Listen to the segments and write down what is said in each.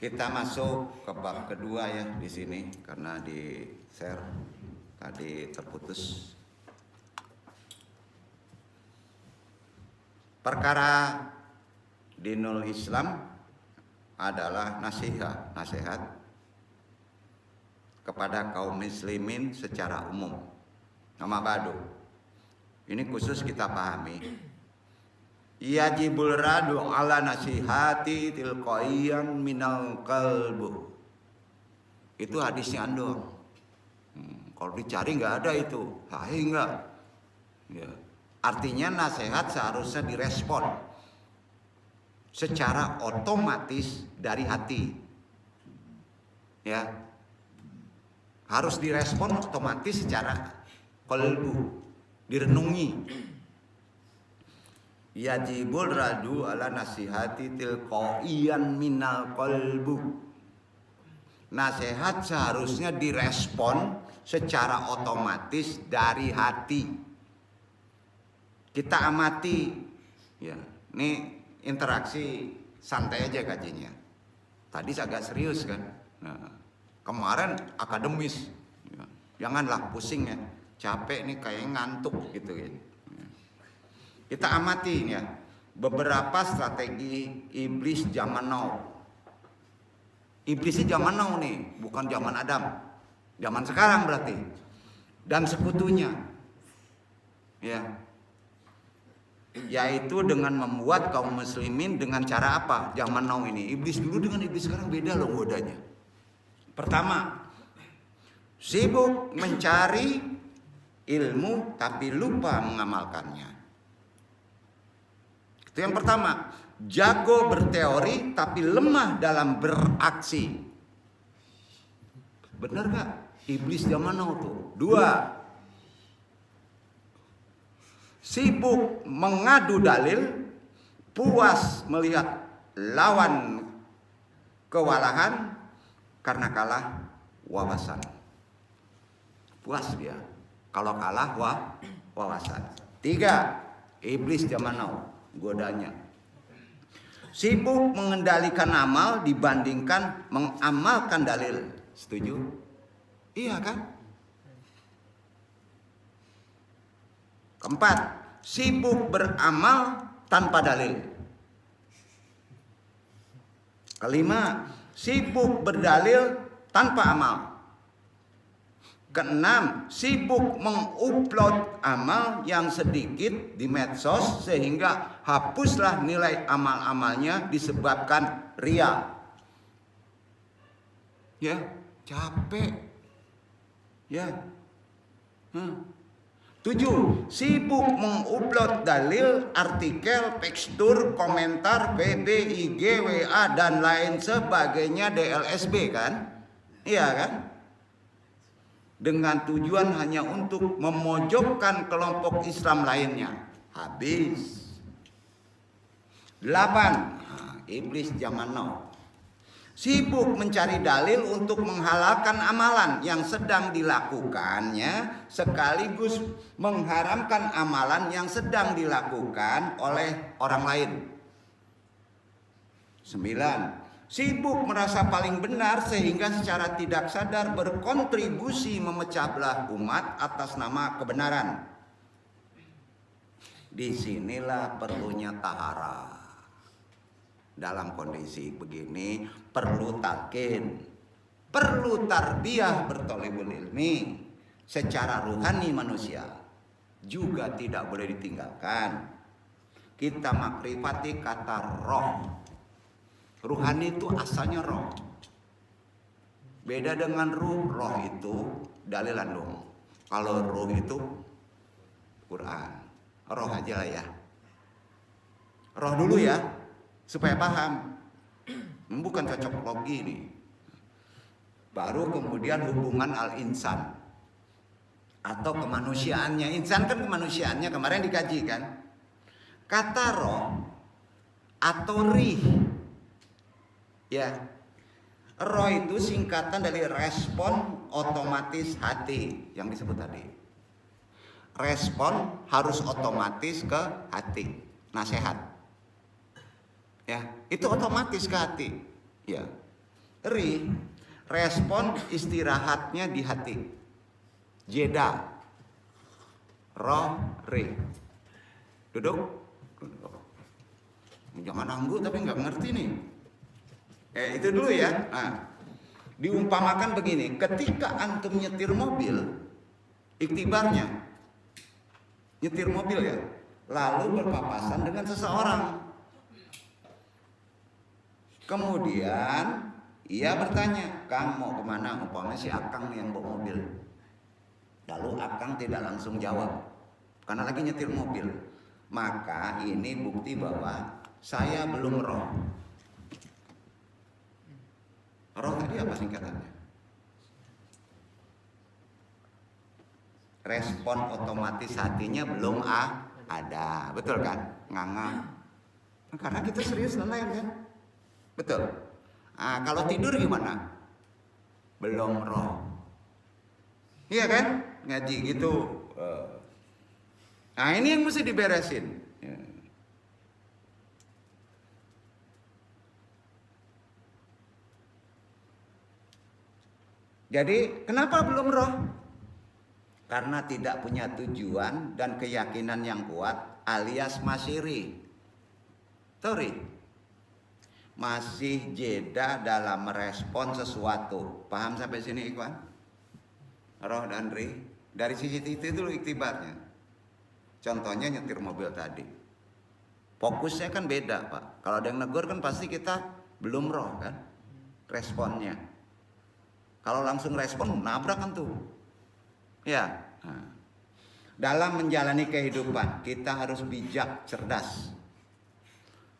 Kita masuk ke bab kedua ya di sini karena di share tadi terputus. Perkara dinul Islam adalah nasihat kepada kaum muslimin secara umum. Nama badu. Ini khusus kita pahami. Yajibul radu ala nasihati tilqaiyan minal qalbu. Itu hadisnya andong. Kalau dicari nggak ada itu, sahih nggak? Ya. Artinya nasihat seharusnya direspon secara otomatis dari hati. Ya, harus direspon otomatis secara qalbu, direnungi. Yajibul radu ala nasihati tilqaiyan minal qalbu. Nasihat seharusnya direspon secara otomatis dari hati. Kita amati, ya, ini interaksi santai aja kajinya. Tadi agak serius kan. Nah, kemarin akademis. Ya, janganlah pusing ya, capek nih kayak ngantuk gitu ya. Kita amati ya beberapa strategi iblis zaman now. Iblisnya zaman now nih, bukan zaman Adam. Zaman sekarang berarti. Dan sekutunya. Ya. Yaitu dengan membuat kaum muslimin dengan cara apa? Zaman now ini. Iblis dulu dengan iblis sekarang beda loh godanya. Pertama, sibuk mencari ilmu tapi lupa mengamalkannya. Itu yang pertama. Jago berteori tapi lemah dalam beraksi. Benar gak? Iblis zaman now tuh. Dua, sibuk mengadu dalil, puas melihat lawan kewalahan karena kalah wawasan. Puas dia kalau kalah wawasan. Tiga, iblis zaman now godanya. Sibuk mengendalikan amal dibandingkan mengamalkan dalil. Setuju? Iya kan? Keempat, sibuk beramal tanpa dalil. Kelima, sibuk berdalil tanpa amal. Keenam, sibuk mengupload amal yang sedikit di medsos sehingga hapuslah nilai amal-amalnya disebabkan ria. Ya, capek. Ya. 7. Sibuk mengupload dalil, artikel, tekstur, komentar, BB, IG, WA dan lain sebagainya DLSB kan? Iya kan? Dengan tujuan hanya untuk memojokkan kelompok Islam lainnya. Habis. 8. Iblis zaman now. Sibuk mencari dalil untuk menghalalkan amalan yang sedang dilakukannya, sekaligus mengharamkan amalan yang sedang dilakukan oleh orang lain. 9. Sibuk merasa paling benar sehingga secara tidak sadar berkontribusi memecah belah umat atas nama kebenaran. Disinilah perlunya taharah. Dalam kondisi begini perlu talqin, perlu tarbiyah bertolibul ilmi secara ruhani manusia juga tidak boleh ditinggalkan. Kita makrifati kata roh. Ruhani itu asalnya roh. Beda dengan ruh. Roh itu dalilan dong. Kalau ruh itu Quran. Roh aja lah ya. Roh dulu ya, supaya paham. Bukan cocok logi nih. Baru kemudian hubungan al-insan atau kemanusiaannya. Insan kan kemanusiaannya kemarin dikaji kan. Kata roh atau rih. Ya, roh itu singkatan dari respon otomatis hati yang disebut tadi. Respon harus otomatis ke hati, nasihat. Ya, itu otomatis ke hati. Ya, Ri, respon istirahatnya di hati. Jeda. Roh, ri. Duduk. Jangan nanggu tapi nggak ngerti nih. Itu dulu ya. Nah, diumpamakan begini, ketika antum nyetir mobil, iktibarnya nyetir mobil ya, lalu berpapasan dengan seseorang. Kemudian ia bertanya, "Kang mau kemana?" Umpamanya si Akang yang bawa mobil. Lalu Akang tidak langsung jawab karena lagi nyetir mobil. Maka ini bukti bahwa saya belum roh. Roh tadi apa singkatannya? Respon otomatis hatinya belum ada, betul kan? Nganga. Karena kita serius nelayan kan? Betul. Nah, kalau tidur gimana? Belum roh. Iya kan? Ngaji gitu. Nah, ini yang mesti diberesin. Jadi kenapa belum roh? Karena tidak punya tujuan dan keyakinan yang kuat, alias masih tori. Masih jeda dalam merespon sesuatu. Paham sampai sini Ikhwan? Roh dan ri. Dari sisi itu dulu iktibarnya. Contohnya nyetir mobil tadi. Fokusnya kan beda Pak. Kalau ada yang negur kan pasti kita belum roh kan responnya. Kalau langsung respon nabrak kan tuh. Ya. Nah. Dalam menjalani kehidupan kita harus bijak, cerdas.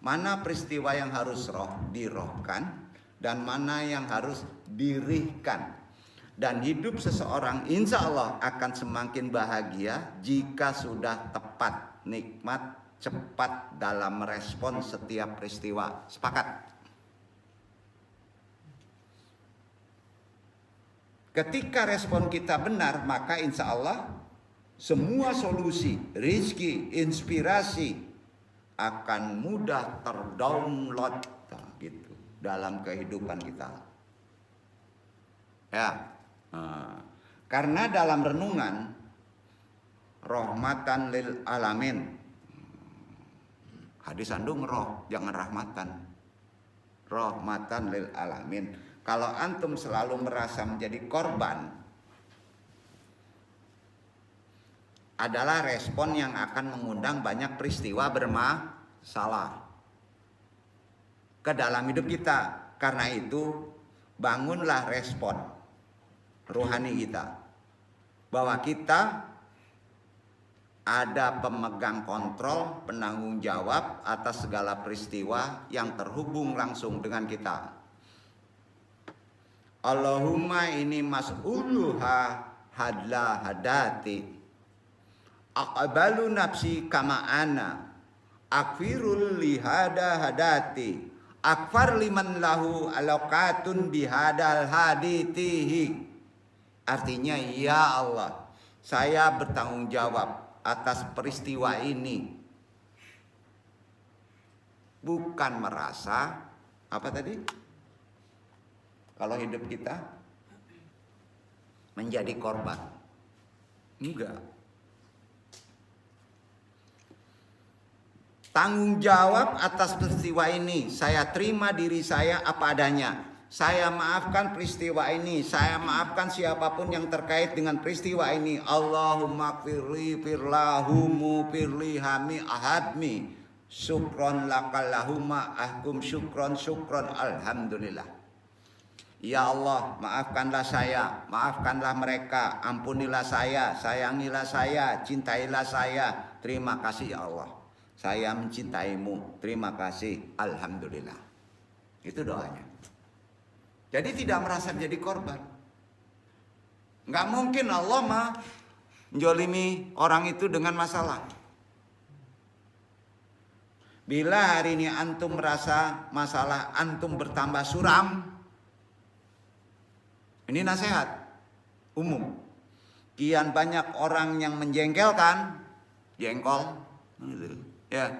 Mana peristiwa yang harus dirohkan dan mana yang harus dirihkan. Dan hidup seseorang insya Allah akan semakin bahagia jika sudah tepat, nikmat, cepat dalam merespon setiap peristiwa. Sepakat? Ketika respon kita benar, maka insya Allah semua solusi, rizki, inspirasi akan mudah terdownload gitu dalam kehidupan kita. Ya, karena dalam renungan rahmatan lil alamin, hadis andung roh, jangan rahmatan. Rahmatan lil alamin. Kalau antum selalu merasa menjadi korban, adalah respon yang akan mengundang banyak peristiwa bermasalah ke dalam hidup kita. Karena itu, bangunlah respon rohani kita, bahwa kita ada pemegang kontrol, penanggung jawab atas segala peristiwa yang terhubung langsung dengan kita. Allahumma ini mas'uluha hadla hadati aqbalu nafsi kama ana akfirul lihada hadati akfar liman lahu alaqatun bihadal haditihi. Artinya, ya Allah, saya bertanggung jawab atas peristiwa ini. Bukan merasa apa tadi? Kalau hidup kita menjadi korban. Enggak. Tanggung jawab atas peristiwa ini. Saya terima diri saya apa adanya. Saya maafkan peristiwa ini. Saya maafkan siapapun yang terkait dengan peristiwa ini. Allahumma firli firlahumu firli hami ahadmi. Syukron lakallahumma ahkum syukron alhamdulillah. Ya Allah, maafkanlah saya, maafkanlah mereka, ampunilah saya, sayangilah saya, cintailah saya. Terima kasih ya Allah, saya mencintaimu, terima kasih, alhamdulillah. Itu doanya. Jadi tidak merasa jadi korban. Nggak mungkin Allah menjolimi orang itu dengan masalah. Bila hari ini antum merasa masalah antum bertambah suram, ini nasihat umum. Kian banyak orang yang menjengkelkan, jengkol, gitu, ya.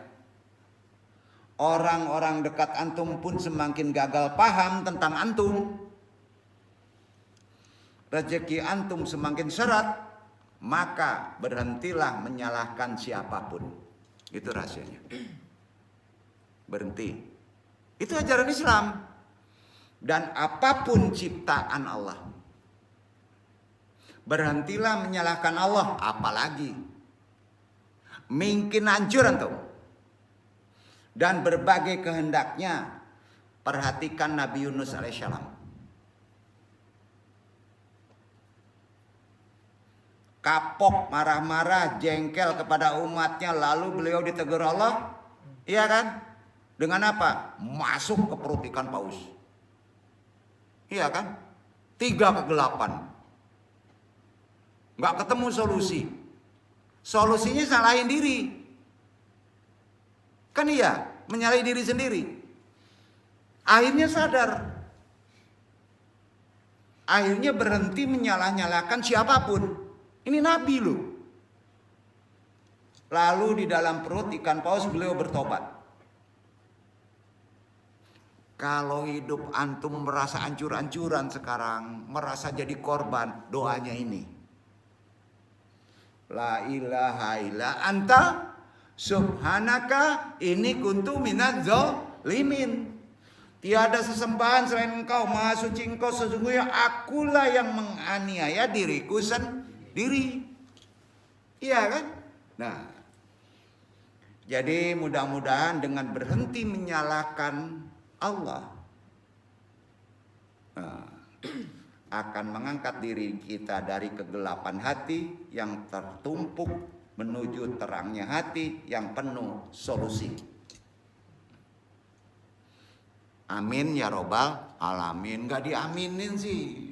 orang-orang dekat antum pun semakin gagal paham tentang antum. Rezeki antum semakin seret, maka berhentilah menyalahkan siapapun. Itu rahasianya. Berhenti. Itu ajaran Islam. Dan apapun ciptaan Allah, berhentilah menyalahkan Allah. Apalagi mungkin hancur antum. Dan berbagai kehendaknya. Perhatikan Nabi Yunus alaihissalam. Kapok, marah-marah, jengkel kepada umatnya, lalu beliau ditegur Allah, iya kan? Dengan apa? Masuk ke perut ikan paus, iya kan? 3 kegelapan, nggak ketemu solusi. Solusinya salahin diri, kan iya, menyalahi diri sendiri. Akhirnya sadar, akhirnya berhenti menyalah-nyalahkan siapapun. Ini Nabi loh. Lalu di dalam perut ikan paus beliau bertobat. Kalau hidup antum merasa ancur-ancuran sekarang, merasa jadi korban, doanya ini. La ilaha illa anta subhanaka inni kuntu minadz zalimin. Tiada sesembahan selain engkau, maha suci engkau, sesungguhnya akulah yang menganiaya diriku sendiri. Iya kan? Nah, jadi mudah-mudahan dengan berhenti menyalahkan Allah, akan mengangkat diri kita dari kegelapan hati yang tertumpuk menuju terangnya hati yang penuh solusi. Amin ya robbal alamin. Gak diaminin sih,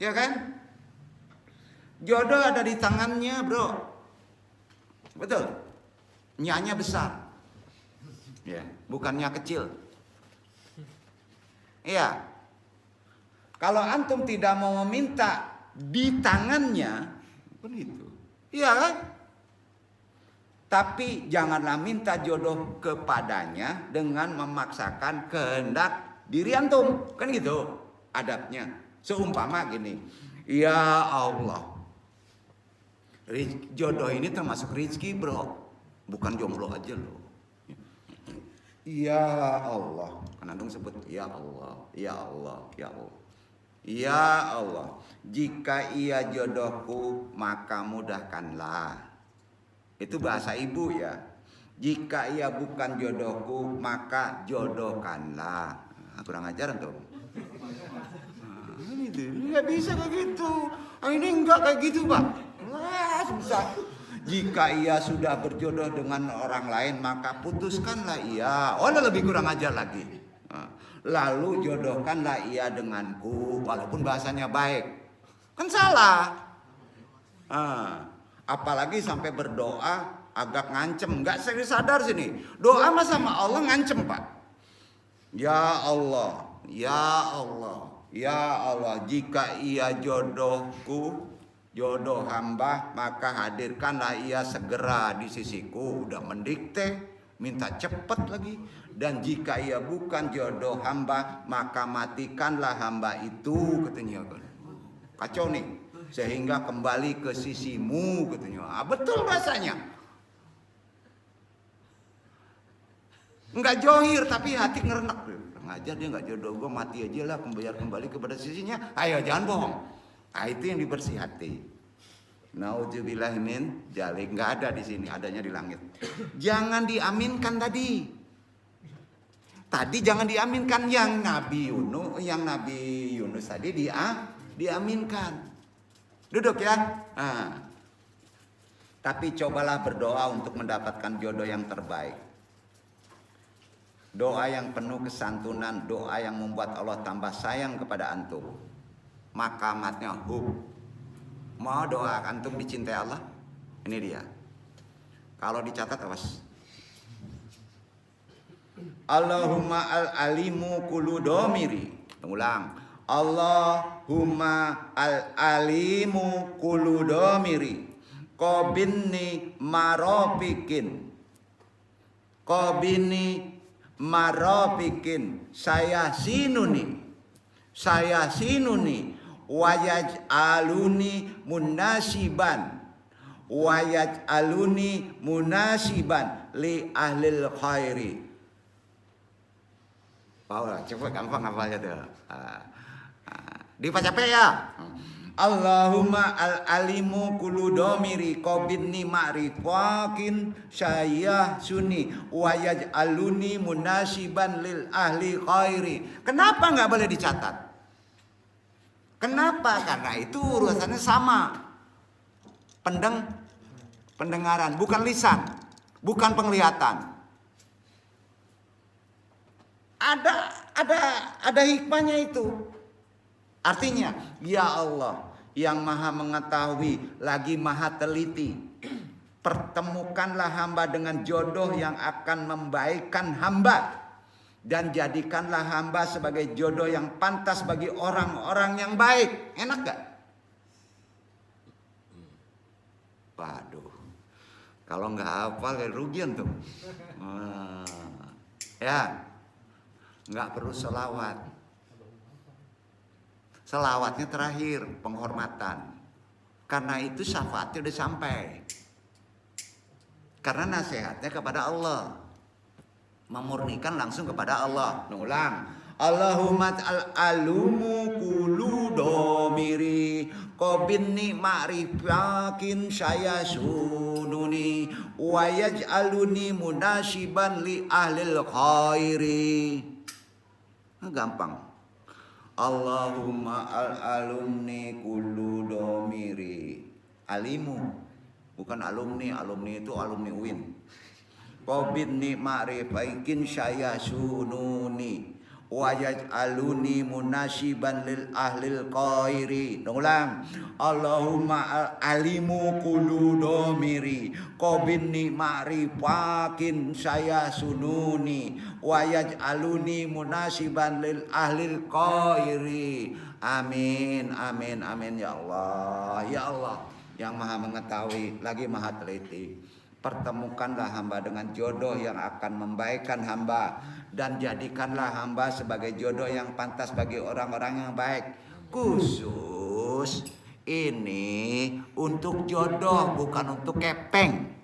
ya kan? Jodoh ada di tangannya, bro. Betul. Nyanya besar, ya, bukannya kecil. Iya. Kalau antum tidak mau meminta di tangannya, begitu. Iya kan? Tapi janganlah minta jodoh kepadanya dengan memaksakan kehendak diri antum. Kan gitu adabnya. Seumpama gini, ya Allah, jodoh ini termasuk rezeki, bro. Bukan jomblo aja loh. Ya Allah, kan antum sebut ya Allah, ya Allah, ya Allah. Ya Allah, jika ia jodohku maka mudahkanlah. Itu bahasa ibu ya. Jika ia bukan jodohku maka jodohkanlah. Nah, kurang ajar tuh. Ini nggak bisa kayak gitu. Ini enggak kayak gitu, Pak. Wah, susah. Jika ia sudah berjodoh dengan orang lain maka putuskanlah ia. Oh, lebih kurang ajar lagi. Lalu jodohkanlah ia denganku, walaupun bahasanya baik. Kan salah. Apalagi sampai berdoa agak ngancem, nggak serius sadar sini. Doa mah sama Allah ngancem, Pak. Ya Allah, ya Allah, ya Allah, jika ia jodohku, jodoh hamba, maka hadirkanlah ia segera di sisiku. Udah mendikte, minta cepat lagi. Dan jika ia bukan jodoh hamba, maka matikanlah hamba itu, katanya. Kacau nih. Sehingga kembali ke sisimu, katanya. Betul bahasanya. Enggak johir tapi hati ngerenek. Ngajar dia enggak jodoh gue, mati aja lah, kembali kepada sisinya. Ayo jangan bohong. Itu yang dibersih hati. Nauzubillah min dzalik. Enggak ada di sini, adanya di langit. Jangan diaminkan tadi. Tadi jangan diaminkan yang Nabi Yunus tadi diaminkan. Duduk ya. Tapi cobalah berdoa untuk mendapatkan jodoh yang terbaik. Doa yang penuh kesantunan, doa yang membuat Allah tambah sayang kepada antum. Makamatnya Mau doa antum dicintai Allah? Ini dia. Kalau dicatat awas. Allahumma al-alimu kullu domiri. Ulang. Allahumma al-alimu kullu domiri. Qobinni marofikin. Qobini marafikin saya sinuni wayaj'aluni munasiban li ahlil khairi. Paula, coba gampang hafalnya tuh. Dibaca ya. Allahumma al-alimu kullu domiri qobidni ma'rifakin syayah suni wayaj'aluni munasiban lil ahli khairi. Kenapa nggak boleh dicatat? Kenapa? Karena itu urusannya sama. Pendengaran, bukan lisan, bukan penglihatan. Ada hikmahnya itu. Artinya, ya Allah yang maha mengetahui lagi maha teliti, pertemukanlah hamba dengan jodoh yang akan membaikkan hamba, dan jadikanlah hamba sebagai jodoh yang pantas bagi orang-orang yang baik. Enak gak? Waduh, kalau nggak hafal ya rugian tuh. Ya, nggak perlu selawat. Selawatnya terakhir, penghormatan. Karena itu syafaatnya udah sampai. Karena nasihatnya kepada Allah. Memurnikan langsung kepada Allah. Ulang. Allahumma al-alumu kulu domiri qobinni ma'rifakin saya sununi wayaj'aluni munasiban li ahlil khairi. Gampang. Allahumma al-alumni kullu domiri. Alimu, bukan alumni. Alumni itu alumni UIN. Qobidni ma'rifaikin saya sununi wajaj'aluni munasiban lil ahlil khairi. Ulang. Allahumma alimu kullu domiri qobidni ma'rifakin saya sununi wajaj'aluni munasiban lil ahlil khairi. Amin, amin, amin ya Allah. Ya Allah yang maha mengetahui lagi maha teliti, pertemukanlah hamba dengan jodoh yang akan membaikkan hamba, dan jadikanlah hamba sebagai jodoh yang pantas bagi orang-orang yang baik. Khusus ini untuk jodoh, bukan untuk kepeng.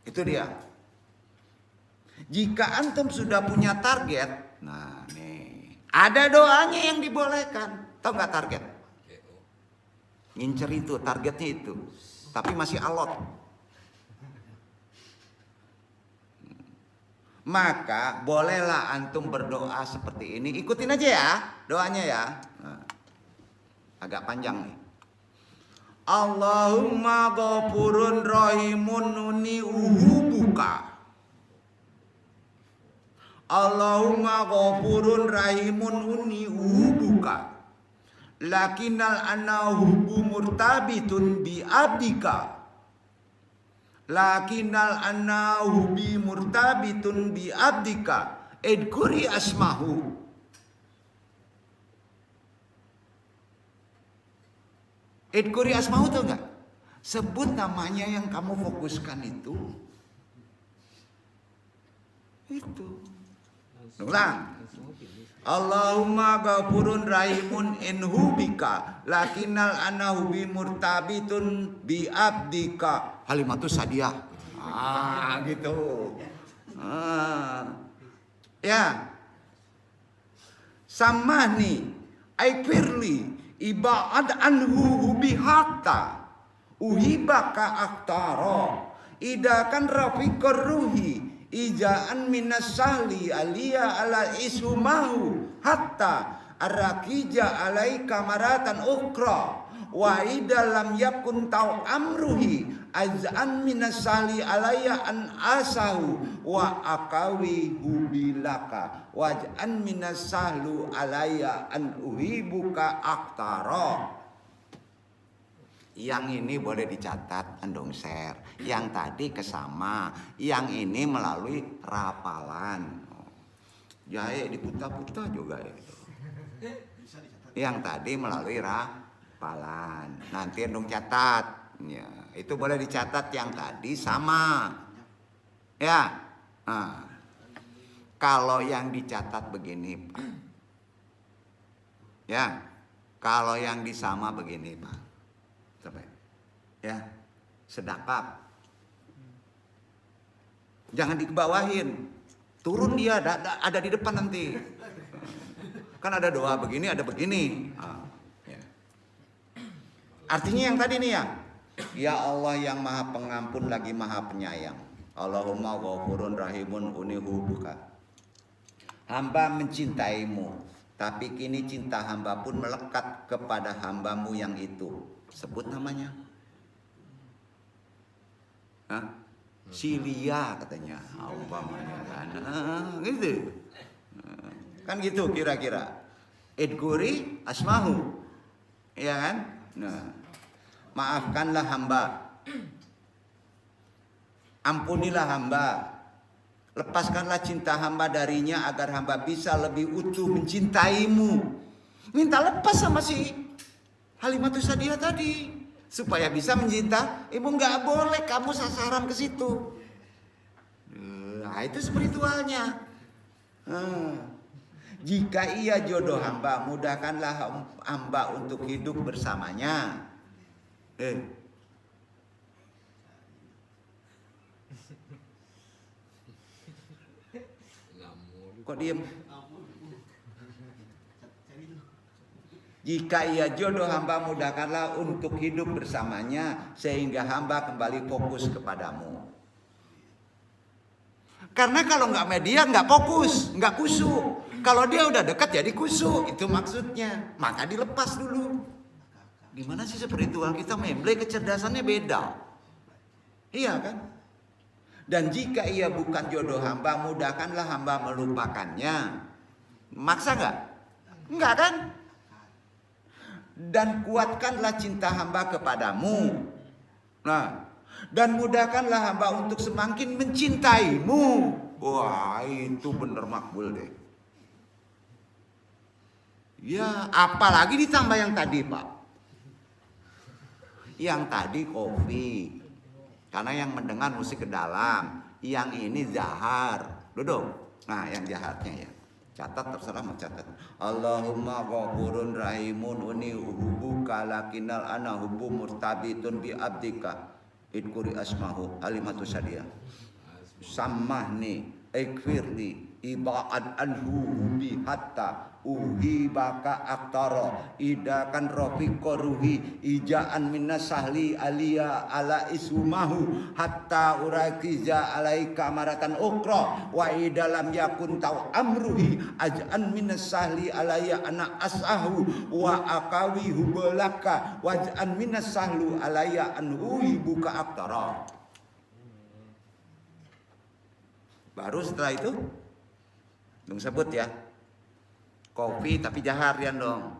Itu dia. Jika antum sudah punya target, nah nih ada doanya yang dibolehkan. Tahu nggak target? Ngincer itu, targetnya itu. Tapi masih alot. Maka bolehlah antum berdoa seperti ini. Ikutin aja ya doanya ya. Nah, agak panjang nih. Allahumma ghafurun rahimun nuni uhubuka. Allahumma ghafurun rahimun nuni uhubuka. Lakinnal anna hubbu murtabitun bi abdika. Lakinnal anna hubbi murtabitun bi abdika. Idkuri asmahu. Idkuri asmahu tuh enggak? Sebut namanya yang kamu fokuskan itu. Itu. Ulang. Allahumma ghafurun rahimun inhubika lakinnal anahubi murtabitun bi abdika. Halimatus sadiah. Gitu. Ya. Samahni aikfirli ibad anhu bihakta uhibaka aktara idakan rafiqur ruhi ijaan minas sahli aliyah ala isumahu hatta arrakija alaika maratan ukra wa idalam yakun tau amruhi azan minas sahli alaya an asahu wa akawi hubilaka waj'an minas sahlu alaya an uhibuka aktara. Yang ini boleh dicatat, andong share. Yang tadi kesama, yang ini melalui rapalan. Jahe diputar-putar juga ya. Yang tadi melalui rapalan. Nanti andong catat. Ya, itu boleh dicatat yang tadi sama. Ya. Nah, kalau yang dicatat begini, Pak. Ya. Kalau yang disama begini, Pak. Sampai. Ya. Sedekah. Jangan dikebawahin. Turun dia, ada di depan nanti. Kan ada doa begini, ada begini. Ya. Artinya yang tadi nih ya. Ya Allah yang maha pengampun lagi maha penyayang. Allahumma ghafurun rahimun unihubuka. Hamba mencintaimu, tapi kini cinta hamba pun melekat kepada hambamu yang itu. Sebut namanya. Silia katanya. Umpamanya kan. Gitu. Kan gitu kira-kira. Idguri asmahu. Ya kan? Nah, maafkanlah hamba. Ampunilah hamba. Lepaskanlah cinta hamba darinya agar hamba bisa lebih utuh mencintaimu. Minta lepas sama si Halimatus Sa'diyah tadi supaya bisa mencinta. Ibu nggak boleh kamu sasaran ke situ. Nah, itu spiritualnya. Jika ia jodoh hamba, mudahkanlah hamba untuk hidup bersamanya. Kok diem? Jika ia jodoh hamba, mudahkanlah untuk hidup bersamanya sehingga hamba kembali fokus kepadamu. Karena kalau nggak media nggak fokus, nggak kusuk. Kalau dia udah dekat jadi kusuk, itu maksudnya. Maka dilepas dulu. Gimana sih spiritual kita memble, kecerdasannya beda. Iya kan? Dan jika ia bukan jodoh hamba, mudahkanlah hamba melupakannya. Maksa nggak? Enggak kan? Dan kuatkanlah cinta hamba kepadamu. Nah, dan mudahkanlah hamba untuk semakin mencintaimu. Wah, itu bener makbul deh. Ya, apalagi ditambah yang tadi, Pak. Yang tadi kopi. Karena yang mendengar musik ke dalam. Yang ini zahar. Duduk. Nah, yang jahatnya ya. Catat, terserah mau catat. Allahumma ghafurun rahimun uni uhubuka lakinal ana hubu murtabitun bi abdika. Idkuri asmahu Halimatus Sa'diyah. Sammahni ikfirli iba'ad anhu bi hatta uhibaka aktara idakan rafiqa ruhi ijaan minas sahli alia ala isumahu hatta urakiza alaika maratan ukra wa idalam yakun tau amruhi ajaan minas sahli alaya anak asahu wa akawi hubelaka wajaan minas sahlu alaya anhui buka aktara. Baru setelah itu dong sebut ya. Kopi tapi jahar ya dong.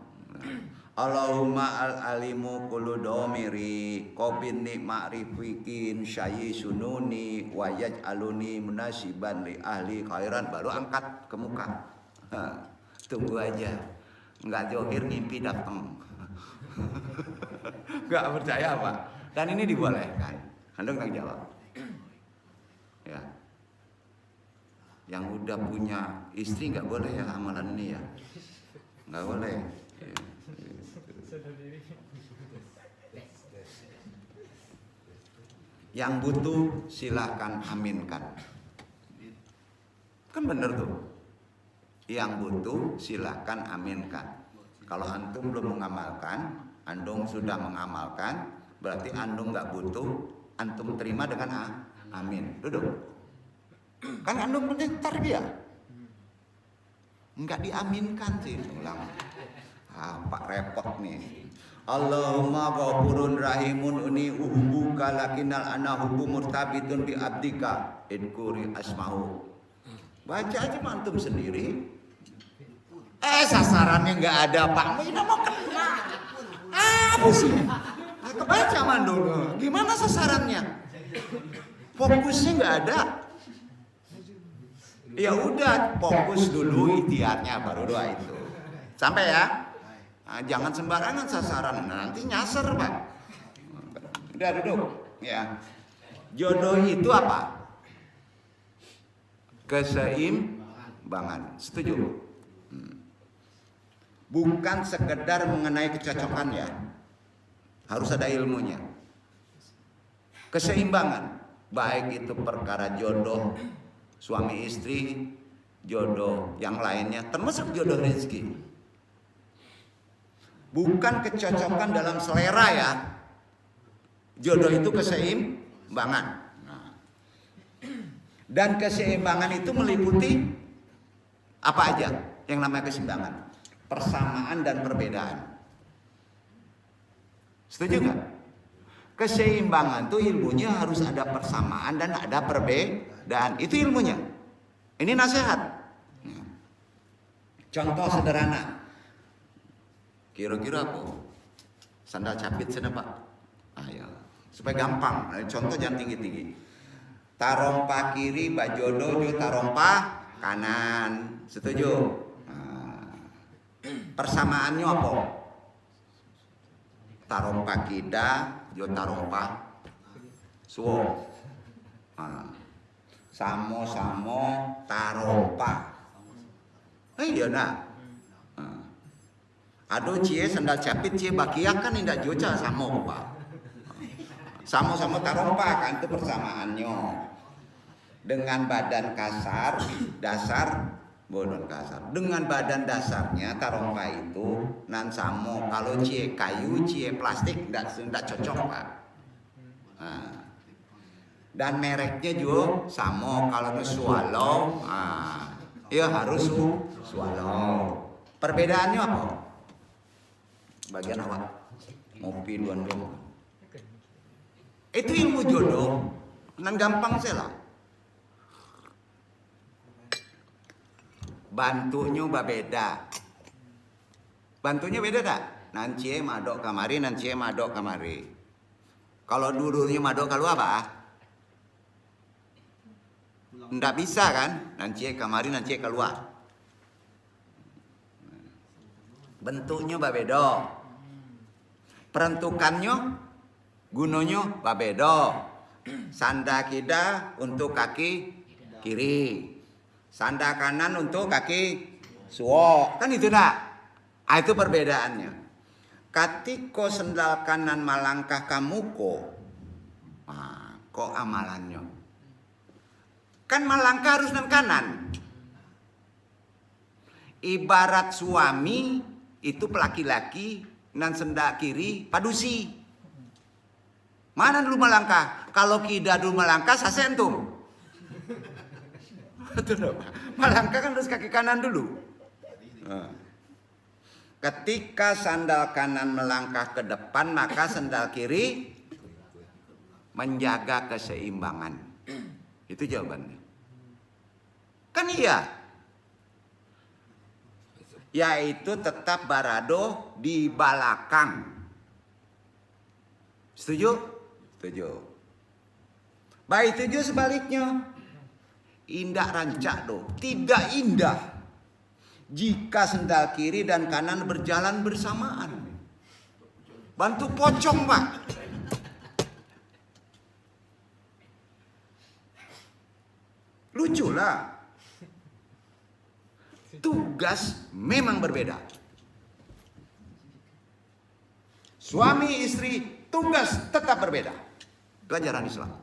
Allahumma al-alimu kullu domiri kopin ni ma'rifikin syai sununi wajaj aluni munasiban li ahli khairan. Baru angkat ke muka. Tunggu aja. Enggak johir ngimpi datang. Enggak percaya Pak. Dan ini dibolehkan. Handong tak jawab. Ya. Yang udah punya istri nggak boleh ya amalan ini ya, nggak boleh. Yang butuh silahkan aminkan. Kan bener tuh. Yang butuh silahkan aminkan. Kalau antum belum mengamalkan, andung sudah mengamalkan, berarti andung nggak butuh, antum terima dengan amin. Duduk. Kan andung penting tarbiyah. Enggak diaminkan sih ulang. Pak repot nih. Allahumma ghafurun rahimun uni uhubuka lakinal ana hubu murtabitun bi abdika idkuri asmahu. Baca aja mantum sendiri. Sasarannya enggak ada Pak. Ini mau kena. Apa sih? Kebaca mandul. Gimana sasarannya? Fokusnya enggak ada. Ya udah, fokus dulu ikhtiarnya baru doa itu. Sampai ya. Nah, jangan sembarangan sasaran, nanti nyasar Pak. Udah duduk. Ya. Jodoh itu apa? keseimbangan. Setuju? Bukan sekedar mengenai kecocokan ya, harus ada ilmunya. Keseimbangan, baik itu perkara jodoh suami istri, jodoh yang lainnya, termasuk jodoh rezeki. Bukan kecocokan dalam selera ya. Jodoh itu keseimbangan. Dan keseimbangan itu meliputi apa aja yang namanya keseimbangan? Persamaan dan perbedaan. Setuju nggak? Keseimbangan itu ilmunya harus ada persamaan dan ada perbedaan. Itu ilmunya. Ini nasihat. Contoh sederhana. Kira-kira apa? Sandal capit sana Pak. Ayo. Supaya gampang. Contoh jangan tinggi-tinggi. Tarompa kiri, bajodo, tarompa kanan. Setuju? Persamaannya apa? Tarompa kida, jo tarompa suwo. Samo-samo tarompa. Iya nak. Ado cie sandal capit cie bakiak kan indah joca samo Pak. Sama-sama tarompa kan itu persamaannya. Dengan badan kasar, dasar bonon kasar. Dengan badan dasarnya tarompa itu nan samo. Kalau cie kayu, cie plastik enggak cocok Pak. Dan mereknya juga sama. Kalau itu swallow, ya harus swallow. Perbedaannya apa? Bagian apa? Ngopi dua-dua. Itu ilmu jodoh. Nan gampang sih lah. Bantunya beda. Bantunya beda tak? Nancie madok kamari, nancie madok kamari. Kalau dulunya madok keluar apa? Nggak bisa kan? Nancie kamari, nancie keluar. Bentuknya beda. Perentukannya, gunanya beda. Sanda kida untuk kaki kiri. Sanda kanan untuk kaki suwo. Kan itu nak? Itu perbedaannya. Katiko sendal kanan malangkah kamuko. Kok amalannya? Kan malangkah harus nan kanan. Ibarat suami itu pelaki-laki nan sendak kiri padusi. Mana dulu melangkah? Kalau kida dulu melangkah sasentum. Melangkah kan harus kaki kanan dulu. Ketika sandal kanan melangkah ke depan, maka sandal kiri menjaga keseimbangan. Itu jawabannya. Kan iya. Yaitu tetap barado di balakang. Setuju? Setuju. Baik setuju sebaliknya. Indah rancak do. Tidak indah jika sendal kiri dan kanan berjalan bersamaan. Bantu pocong Pak. Lucu lah. Tugas memang berbeda. Suami istri tugas tetap berbeda. Pelajaran Islam.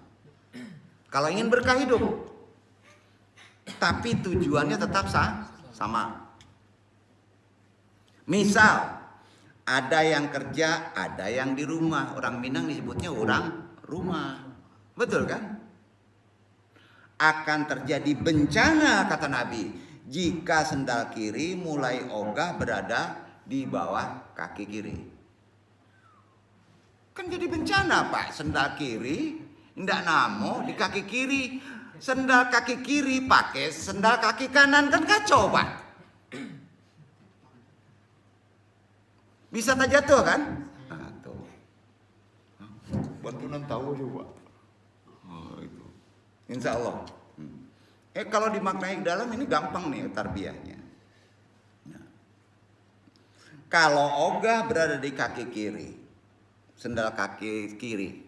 Kalau ingin berkah hidup, tapi tujuannya tetap sama. Misal, ada yang kerja, ada yang di rumah. Orang Minang disebutnya orang rumah. Betul kan? Akan terjadi bencana kata Nabi jika sendal kiri mulai ogah berada di bawah kaki kiri. Kan jadi bencana Pak. Sendal kiri ndak namo di kaki kiri. Sendal kaki kiri pakai sendal kaki kanan, kan kacau Pak. Bisa tak jatuh kan? Tuh. Bantuan tahu juga. Itu. Insya Allah. Kalau dimaknai ke dalam ini gampang nih tarbiyahnya. Kalau ogah berada di kaki kiri, sendal kaki kiri,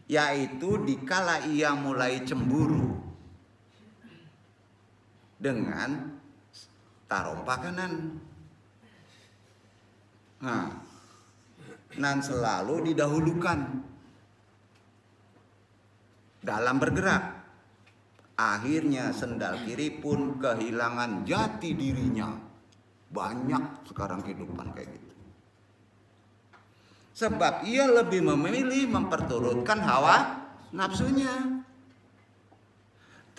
yaitu dikala ia mulai cemburu dengan tarompa kanan. Nah, dan selalu didahulukan dalam bergerak. Akhirnya sendal kiri pun kehilangan jati dirinya. Banyak sekarang kehidupan kayak gitu. Sebab ia lebih memilih memperturutkan hawa nafsunya.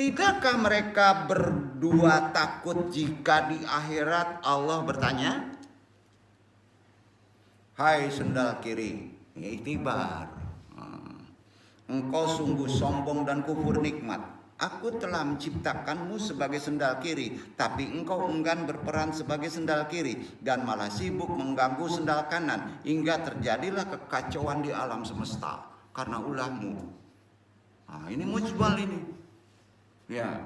Tidakkah mereka berdua takut jika di akhirat Allah bertanya, hai sendal kiri, iktibar, engkau sungguh sombong dan kufur nikmat. Aku telah menciptakanmu sebagai sendal kiri, tapi engkau enggan berperan sebagai sendal kiri dan malah sibuk mengganggu sendal kanan, hingga terjadilah kekacauan di alam semesta karena ulahmu. Nah, ini mujmal ini. Ya.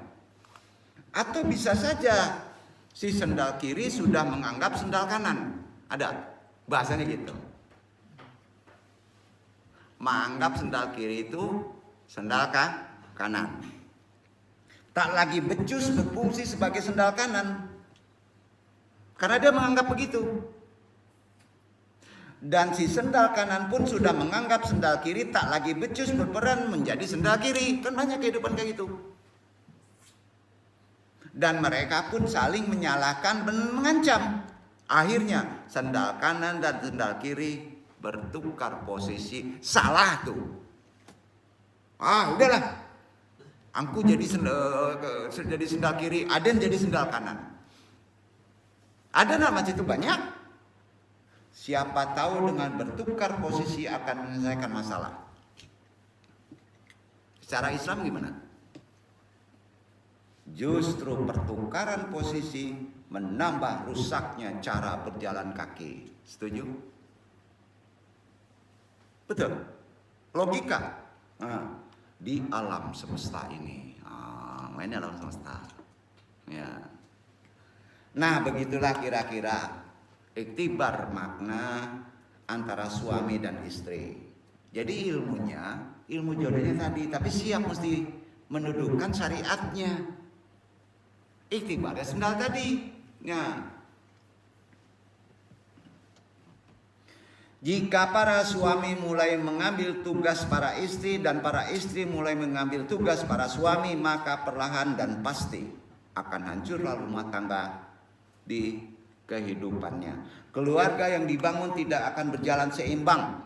Atau bisa saja si sendal kiri sudah menganggap sendal kanan. Ada bahasanya gitu. Menganggap sendal kiri itu sendal kanan. Tak lagi becus berfungsi sebagai sendal kanan. Karena dia menganggap begitu. Dan si sendal kanan pun sudah menganggap sendal kiri tak lagi becus berperan menjadi sendal kiri. Kan banyak kehidupan kayak gitu. Dan mereka pun saling menyalahkan dan mengancam. Akhirnya sendal kanan dan sendal kiri bertukar posisi. Salah tuh. Udahlah. Angku jadi sendal kiri, Aden jadi sendal kanan. Ada nama itu banyak. Siapa tahu dengan bertukar posisi akan menyelesaikan masalah. Secara Islam gimana? Justru pertukaran posisi menambah rusaknya cara berjalan kaki. Setuju? Betul. Logika. Di alam semesta ini, mainnya alam semesta. Ya. Nah, begitulah kira-kira iktibar makna antara suami dan istri. Jadi ilmu jodohnya tadi, tapi siap mesti mendudukkan syariatnya. Iktibarnya sendal tadi. Ya. Jika para suami mulai mengambil tugas para istri dan para istri mulai mengambil tugas para suami, maka perlahan dan pasti akan hancurlah rumah tangga di kehidupannya. Keluarga yang dibangun tidak akan berjalan seimbang.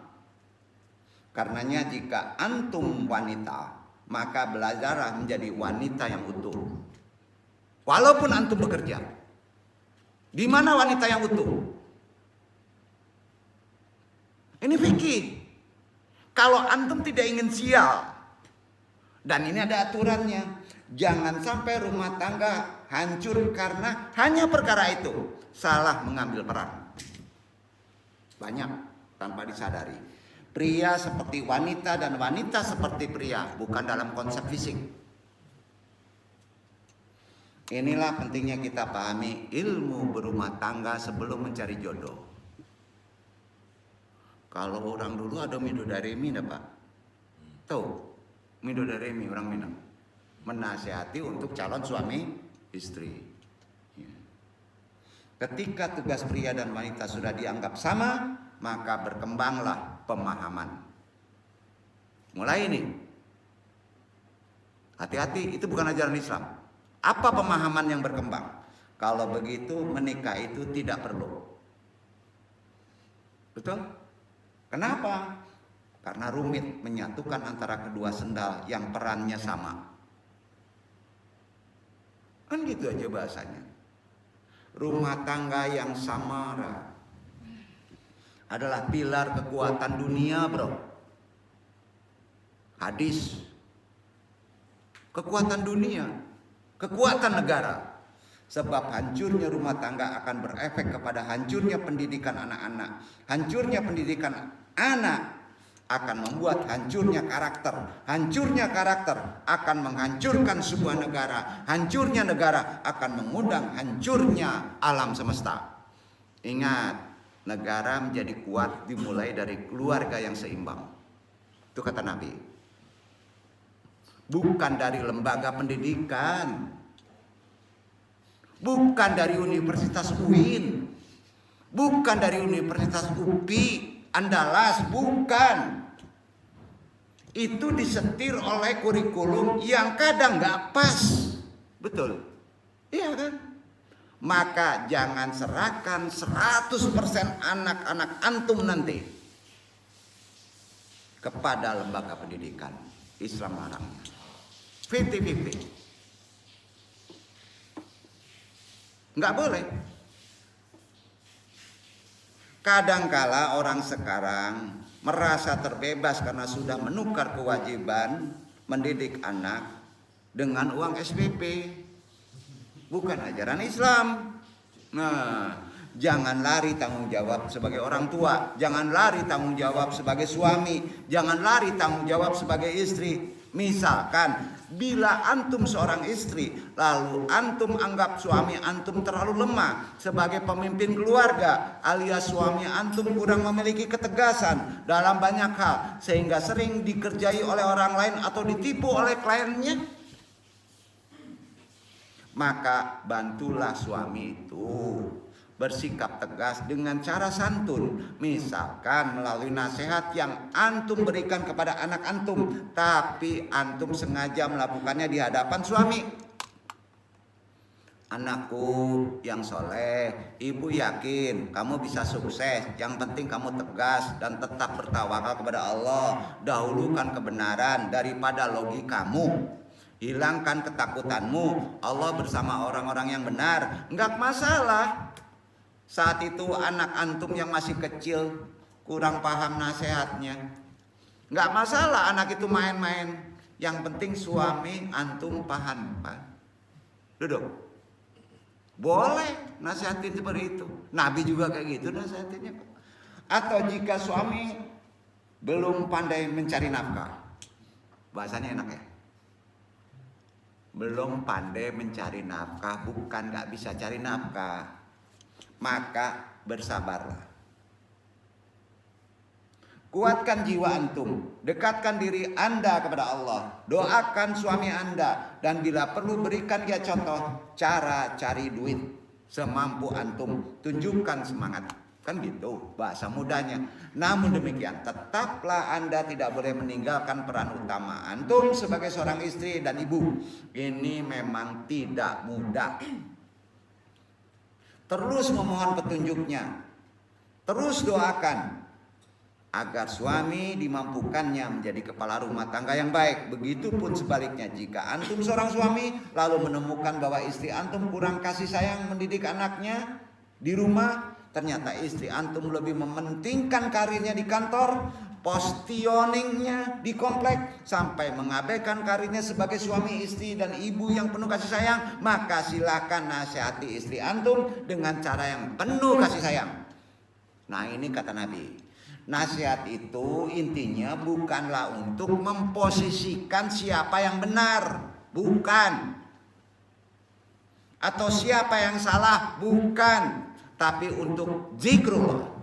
Karenanya jika antum wanita, maka belajarlah menjadi wanita yang utuh. Walaupun antum bekerja. Di mana wanita yang utuh? Ini fikih. Kalau antum tidak ingin sial, dan ini ada aturannya, jangan sampai rumah tangga hancur karena hanya perkara itu, salah mengambil peran. Banyak tanpa disadari. Pria seperti wanita dan wanita seperti pria, bukan dalam konsep fisik. Inilah pentingnya kita pahami ilmu berumah tangga sebelum mencari jodoh. Kalau orang dulu ada midodaremi, Pak. Tuh, midodaremi orang Minang. Menasihati untuk calon suami istri. Ketika tugas pria dan wanita sudah dianggap sama, maka berkembanglah pemahaman. Mulai ini. Hati-hati, itu bukan ajaran Islam. Apa pemahaman yang berkembang? Kalau begitu menikah itu tidak perlu. Betul? Kenapa? Karena rumit menyatukan antara kedua sendal yang perannya sama. Kan gitu aja bahasanya. Rumah tangga yang samara adalah pilar kekuatan dunia, bro. Hadis. Kekuatan dunia, kekuatan negara. Sebab hancurnya rumah tangga akan berefek kepada hancurnya pendidikan anak-anak. Hancurnya pendidikan anak akan membuat hancurnya karakter. Hancurnya karakter akan menghancurkan sebuah negara. Hancurnya negara akan mengundang hancurnya alam semesta. Ingat, negara menjadi kuat dimulai dari keluarga yang seimbang. Itu kata Nabi. Bukan dari lembaga pendidikan. bukan dari Universitas UIN, bukan dari Universitas UPI, Andalas, bukan. Itu disetir oleh kurikulum yang kadang nggak pas. Betul? Iya kan? Maka jangan serahkan 100% anak-anak antum nanti kepada lembaga pendidikan. Islam larangnya 50-50. Nggak boleh. Kadangkala orang sekarang merasa terbebas karena sudah menukar kewajiban mendidik anak dengan uang SPP. Bukan ajaran Islam. Nah, jangan lari tanggung jawab sebagai orang tua, jangan lari tanggung jawab sebagai suami, jangan lari tanggung jawab sebagai istri. Misalkan bila antum seorang istri, lalu antum anggap suami antum terlalu lemah sebagai pemimpin keluarga, alias suami antum kurang memiliki ketegasan dalam banyak hal sehingga sering dikerjai oleh orang lain atau ditipu oleh kliennya, maka bantulah suami itu bersikap tegas dengan cara santun, misalkan melalui nasihat yang antum berikan kepada anak antum, tapi antum sengaja melakukannya di hadapan suami. Anakku yang soleh, ibu yakin kamu bisa sukses. Yang penting kamu tegas dan tetap bertawakal kepada Allah. Dahulukan kebenaran daripada logikamu. Hilangkan ketakutanmu. Allah bersama orang-orang yang benar. Enggak masalah. Saat itu anak antum yang masih kecil kurang paham nasihatnya, nggak masalah anak itu main-main. Yang penting suami antum paham. Duduk. Boleh nasihatin seperti itu. Nabi juga kayak gitu nasihatinnya. Atau jika suami belum pandai mencari nafkah, bahasanya enak ya, belum pandai mencari nafkah, bukan nggak bisa cari nafkah, maka bersabarlah. Kuatkan jiwa antum, dekatkan diri anda kepada Allah, doakan suami anda, dan bila perlu berikan dia contoh cara cari duit semampu antum, tunjukkan semangat. Kan gitu bahasa mudanya. Namun demikian, tetaplah anda tidak boleh meninggalkan peran utama antum sebagai seorang istri dan ibu. Ini memang tidak mudah. Terus memohon petunjuknya, terus doakan agar suami dimampukannya menjadi kepala rumah tangga yang baik. Begitupun sebaliknya, jika antum seorang suami lalu menemukan bahwa istri antum kurang kasih sayang mendidik anaknya di rumah, ternyata istri antum lebih mementingkan karirnya di kantor, positioningnya di komplek, sampai mengabaikan karirnya sebagai suami istri dan ibu yang penuh kasih sayang, maka silakan nasihati istri antum dengan cara yang penuh kasih sayang. Nah, ini kata Nabi, nasihat itu intinya bukanlah untuk memposisikan siapa yang benar, bukan, atau siapa yang salah, bukan, tapi untuk zikrullah.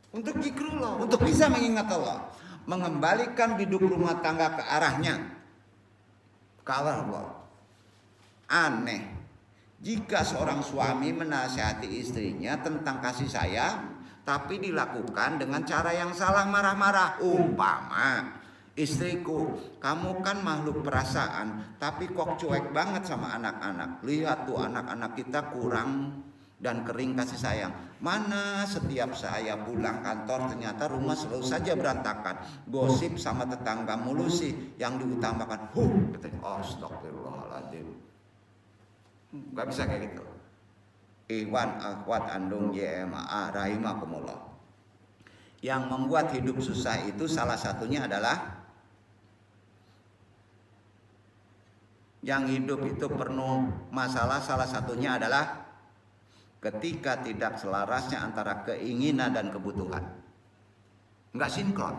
Untuk zikrullah, untuk bisa mengingat Allah, mengembalikan hidup rumah tangga ke arahnya, ke arah Allah. Aneh jika seorang suami menasihati istrinya tentang kasih sayang, tapi dilakukan dengan cara yang salah, marah-marah. Umpama, istriku, kamu kan makhluk perasaan, tapi kok cuek banget sama anak-anak. Lihat tuh anak-anak kita kurang dan kering kasih sayang. Mana setiap saya pulang kantor ternyata rumah selalu saja berantakan. Gosip sama tetangga mulu sih yang diutamakan. Astagfirullahaladzim. Gak bisa kayak gitu. Ikhwan akhwat andung YMA rahimakumullah. Yang membuat hidup susah itu salah satunya adalah yang hidup itu penuh masalah, salah satunya adalah ketika tidak selarasnya antara keinginan dan kebutuhan. Enggak sinkron.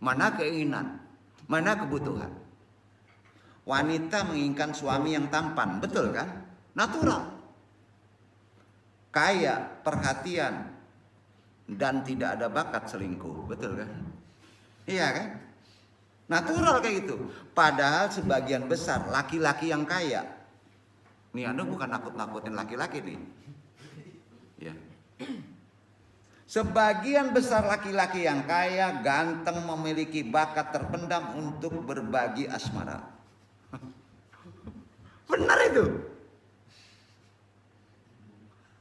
Mana keinginan, mana kebutuhan. Wanita menginginkan suami yang tampan, betul kan? Natural. Kaya, perhatian, dan tidak ada bakat selingkuh, betul kan? Iya kan? Natural kayak gitu. Padahal sebagian besar laki-laki yang kaya Nih Anda bukan nakut-nakutin laki-laki nih. Ya. Sebagian besar laki-laki yang kaya, ganteng, memiliki bakat terpendam untuk berbagi asmara. Benar itu.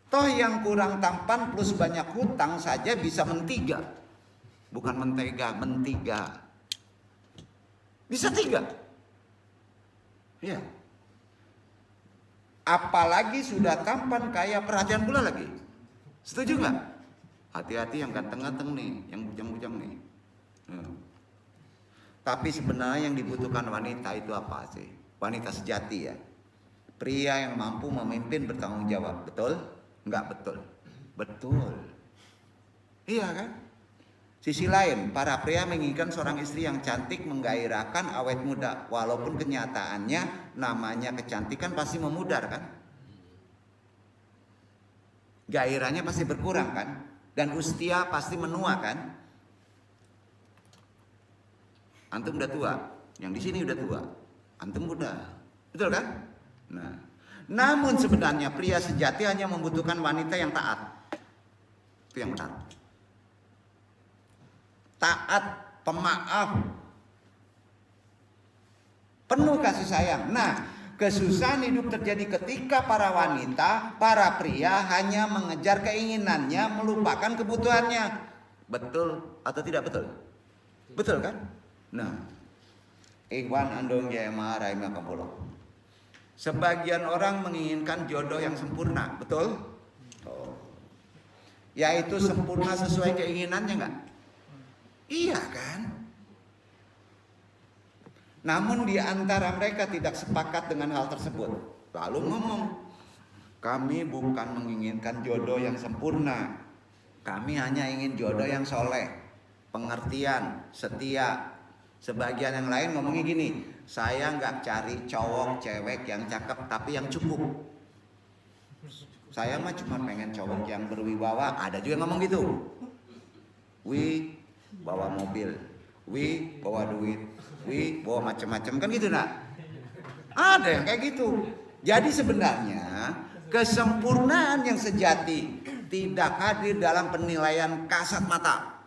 Toh yang kurang tampan plus banyak hutang saja bisa mentiga. Bukan mentega, mentiga. Bisa 3. Ya. Apalagi sudah tampan, kaya, perhatian pula lagi. Setuju nggak? Hati-hati yang ganteng-ganteng nih, yang bujang-bujang nih. Tapi sebenarnya yang dibutuhkan wanita itu apa sih? Wanita sejati ya. Pria yang mampu memimpin, bertanggung jawab. Betul? Enggak betul. Betul. Iya kan? Sisi lain, para pria menginginkan seorang istri yang cantik, menggairahkan, awet muda. Walaupun kenyataannya namanya kecantikan pasti memudar kan? Gairahnya pasti berkurang kan? Dan usia pasti menua kan? Antum udah tua, yang di sini udah tua. Antum muda. Betul kan? Nah, namun sebenarnya pria sejati hanya membutuhkan wanita yang taat. Itu yang benar. Taat, pemaaf, penuh kasih sayang. Nah, kesusahan hidup terjadi ketika para wanita, para pria hanya mengejar keinginannya, melupakan kebutuhannya. Betul atau tidak betul? Betul kan? Nah, ikhwan andong jemaah rahimakumullah. Sebagian orang menginginkan jodoh yang sempurna, betul? Yaitu sempurna sesuai keinginannya enggak? Iya kan? Namun di antara mereka tidak sepakat dengan hal tersebut. Lalu ngomong, kami bukan menginginkan jodoh yang sempurna. Kami hanya ingin jodoh yang soleh, pengertian, setia. Sebagian yang lain ngomongnya gini, saya nggak cari cowok cewek yang cakep tapi yang cukup. Saya mah cuma pengen cowok yang berwibawa. Ada juga yang ngomong gitu. Bawa mobil, bawa duit, bawa macam-macam kan gitu nak? Ada yang kayak gitu. Jadi sebenarnya kesempurnaan yang sejati tidak hadir dalam penilaian kasat mata,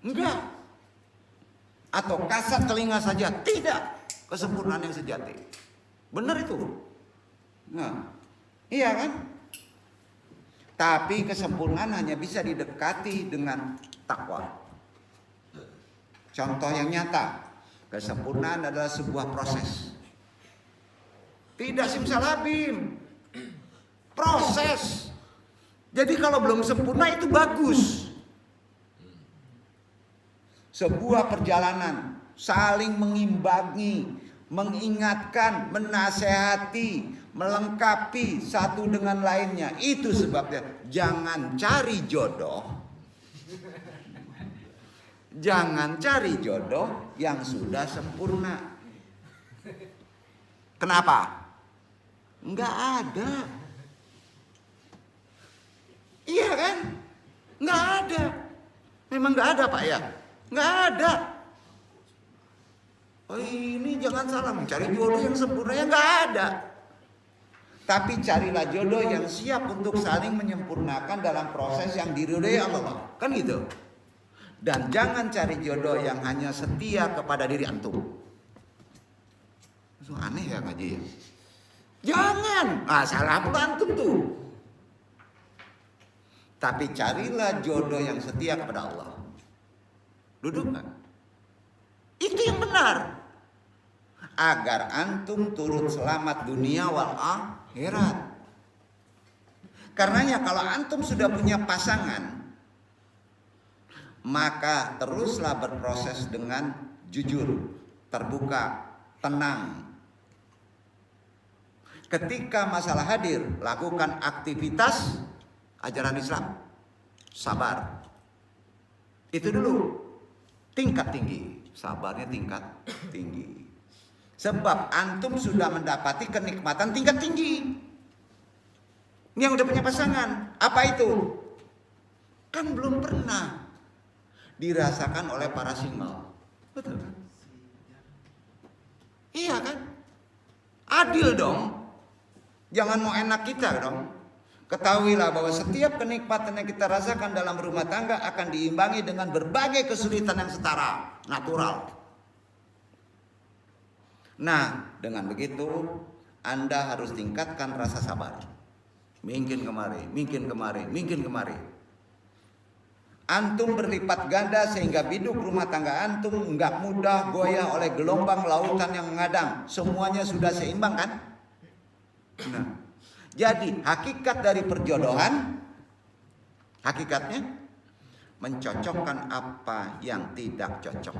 enggak, atau kasat telinga saja, tidak. Kesempurnaan yang sejati, benar itu. Nah, iya kan? Tapi kesempurnaan hanya bisa didekati dengan takwa. Contoh yang nyata, kesempurnaan adalah sebuah proses. Tidak simsalabim. Proses. Jadi kalau belum sempurna itu bagus. Sebuah perjalanan saling mengimbangi, mengingatkan, menasehati, melengkapi satu dengan lainnya. Itu sebabnya jangan cari jodoh. Jangan cari jodoh yang sudah sempurna. Kenapa? Enggak ada. Iya kan? Enggak ada. Memang enggak ada Pak ya? Enggak ada. Oh ini jangan salah, mencari jodoh yang sempurna ya enggak ada. Tapi carilah jodoh yang siap untuk saling menyempurnakan dalam proses yang diridhoi Allah. Kan gitu. Dan jangan cari jodoh yang hanya setia kepada diri antum. Itu aneh ya ngaji ya. Jangan. Salah pula antum tuh. Tapi carilah jodoh yang setia kepada Allah. Duduk kan? Itu yang benar. Agar antum turut selamat dunia wal akhirat. Karenanya kalau antum sudah punya pasangan, maka teruslah berproses dengan jujur, terbuka, tenang. Ketika masalah hadir, lakukan aktivitas ajaran Islam. Sabar. Itu dulu. Tingkat tinggi. Sabarnya tingkat tinggi. Sebab antum sudah mendapati kenikmatan tingkat tinggi. Ini yang udah punya pasangan. Apa itu? Kan belum pernah dirasakan oleh para single. Betul kan? Iya kan? Adil dong. Jangan mau enak kita dong. Ketahuilah bahwa setiap kenikmatan yang kita rasakan dalam rumah tangga akan diimbangi dengan berbagai kesulitan yang setara, natural. Nah, dengan begitu Anda harus tingkatkan rasa sabar. Mungkin kemari. Antum berlipat ganda sehingga biduk rumah tangga antum nggak mudah goyah oleh gelombang lautan yang mengadang. Semuanya sudah seimbang kan? Nah, jadi hakikat dari perjodohan, hakikatnya mencocokkan apa yang tidak cocok.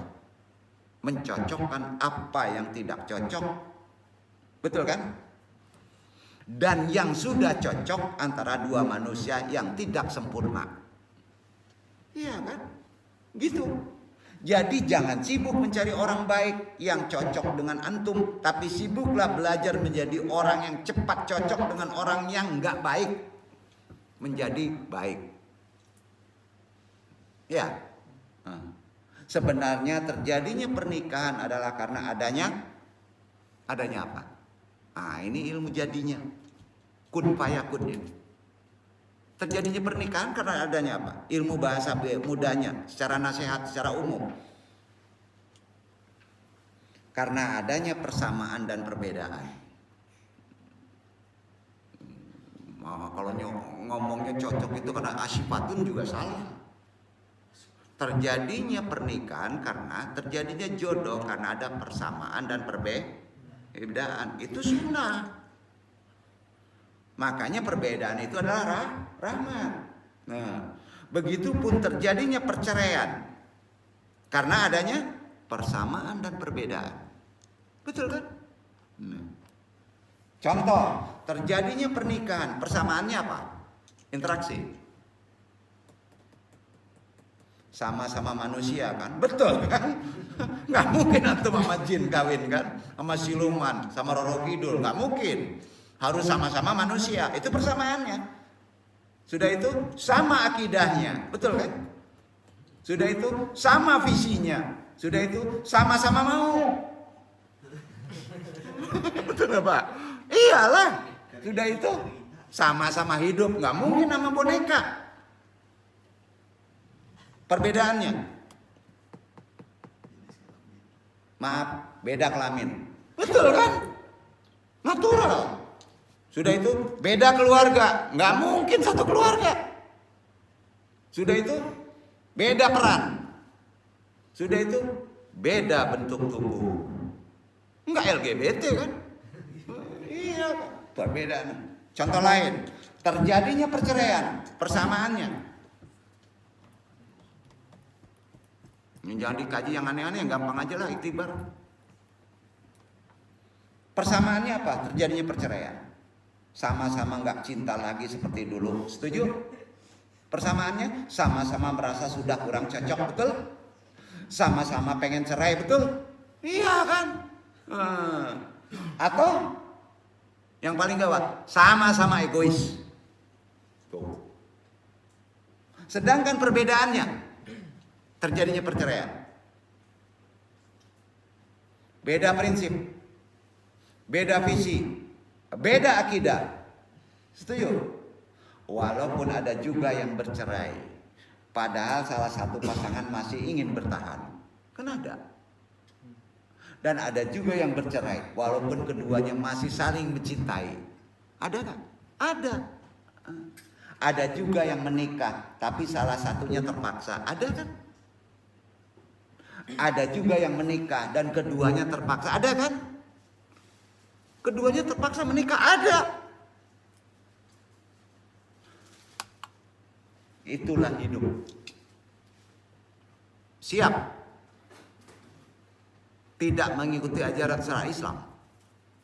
Mencocokkan apa yang tidak cocok. Betul kan? Dan yang sudah cocok antara dua manusia yang tidak sempurna. Iya kan? Gitu. Jadi jangan sibuk mencari orang baik yang cocok dengan antum, tapi sibuklah belajar menjadi orang yang cepat cocok dengan orang yang nggak baik menjadi baik. Ya. Sebenarnya terjadinya pernikahan adalah karena adanya apa? Ini ilmu jadinya. Kun fayakun ini. Terjadinya pernikahan karena adanya apa? Ilmu bahasa mudanya, secara nasihat, secara umum. Karena adanya persamaan dan perbedaan. Kalau ngomongnya cocok itu karena asifatun juga salah. Terjadinya pernikahan karena terjadinya jodoh karena ada persamaan dan perbedaan. Itu sunnah. Makanya perbedaan itu adalah rahmat. Nah, begitupun terjadinya perceraian karena adanya persamaan dan perbedaan. Betul kan? Contoh, terjadinya pernikahan, persamaannya apa? Interaksi. Sama-sama manusia kan? Betul kan? Nggak mungkin antum sama jin kawin kan? Sama siluman, sama Roro Kidul, nggak mungkin. Harus sama-sama manusia, itu persamaannya. Sudah itu sama akidahnya, betul kan? Sudah itu sama visinya, sudah itu sama-sama mau. Betul Pak? Iyalah, sudah itu sama-sama hidup, nggak mungkin sama boneka. Perbedaannya, maaf, beda kelamin, betul kan? Natural. Sudah itu beda keluarga, nggak mungkin satu keluarga. Sudah itu beda peran. Sudah itu beda bentuk tubuh. Enggak LGBT kan? Iya, perbedaan. Contoh lain, terjadinya perceraian, persamaannya. Ini jangan dikaji yang aneh-aneh, yang gampang aja lah, iktibar. Persamaannya apa? Terjadinya perceraian. Sama-sama nggak cinta lagi seperti dulu. Setuju? Persamaannya sama-sama merasa sudah kurang cocok, betul? Sama-sama pengen cerai, betul? Iya kan? Atau yang paling gawat, sama-sama egois. Tuh. Sedangkan perbedaannya terjadinya perceraian. Beda prinsip, beda visi, beda akidah. Setuju? Walaupun ada juga yang bercerai, padahal salah satu pasangan masih ingin bertahan. Kan ada. Dan ada juga yang bercerai, walaupun keduanya masih saling mencintai. Ada kan? Ada. Ada juga yang menikah, tapi salah satunya terpaksa. Ada kan? Ada juga yang menikah dan keduanya terpaksa. Ada kan? Keduanya terpaksa menikah, ada. Itulah hidup. Siap tidak mengikuti ajaran syariat Islam?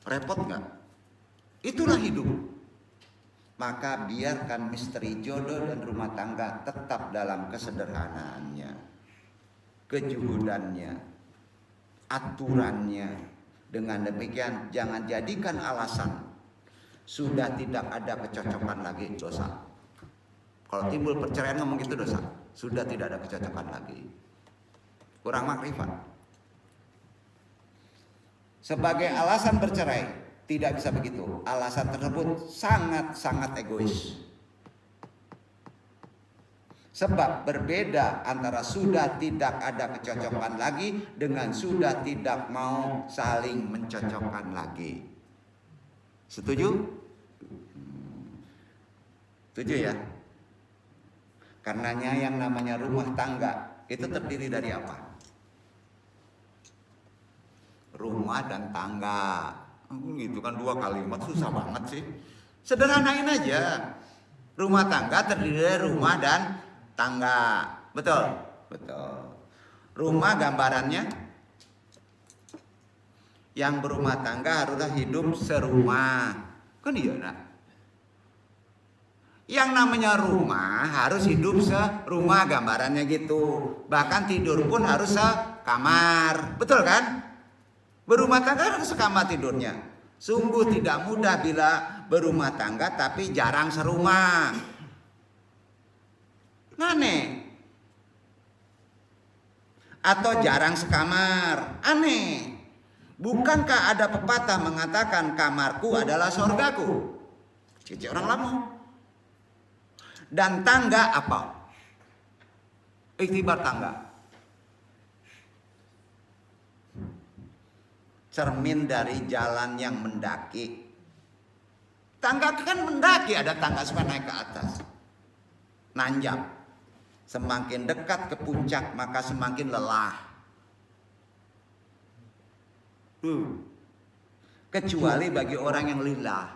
Repot nggak? Itulah hidup. Maka biarkan misteri jodoh dan rumah tangga tetap dalam kesederhanaannya, kejuhudannya, aturannya. Dengan demikian jangan jadikan alasan sudah tidak ada kecocokan lagi, dosa. Kalau timbul perceraian ngomong gitu dosa. Sudah tidak ada kecocokan lagi, kurang makrifat. Sebagai alasan bercerai, tidak bisa begitu. Alasan tersebut sangat-sangat egois. Sebab berbeda antara sudah tidak ada kecocokan lagi dengan sudah tidak mau saling mencocokkan lagi. Setuju? Setuju ya? Karenanya yang namanya rumah tangga itu terdiri dari apa? Rumah dan tangga. Itu kan dua kalimat susah banget sih. Sederhanain aja. Rumah tangga terdiri dari rumah dan tangga. Betul? Betul. Rumah gambarannya yang berumah tangga haruslah hidup serumah. Kan iya nak? Yang namanya rumah harus hidup serumah, gambarannya gitu. Bahkan tidur pun harus sekamar. Betul kan? Berumah tangga harus sekamar tidurnya. Sungguh tidak mudah bila berumah tangga tapi jarang serumah. Aneh. Atau jarang sekamar. Aneh. Bukankah ada pepatah mengatakan kamarku adalah surgaku? Cici orang lama. Dan tangga apa? Iktibar tangga. Cermin dari jalan yang mendaki. Tangga kan mendaki, ada tangga supaya naik ke atas. Nanjak. Semakin dekat ke puncak maka semakin lelah. Kecuali bagi orang yang lillah.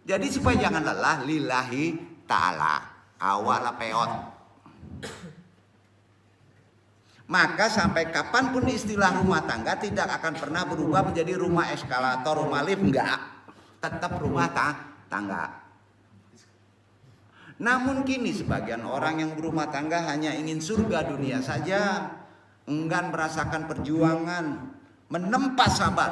Jadi supaya jangan lelah, lillahi ta'ala. Awal peot. Maka sampai kapanpun istilah rumah tangga tidak akan pernah berubah menjadi rumah eskalator, rumah lift, enggak. Tetap rumah tangga. Namun kini sebagian orang yang berumah tangga hanya ingin surga dunia saja, enggan merasakan perjuangan, menempa sabar.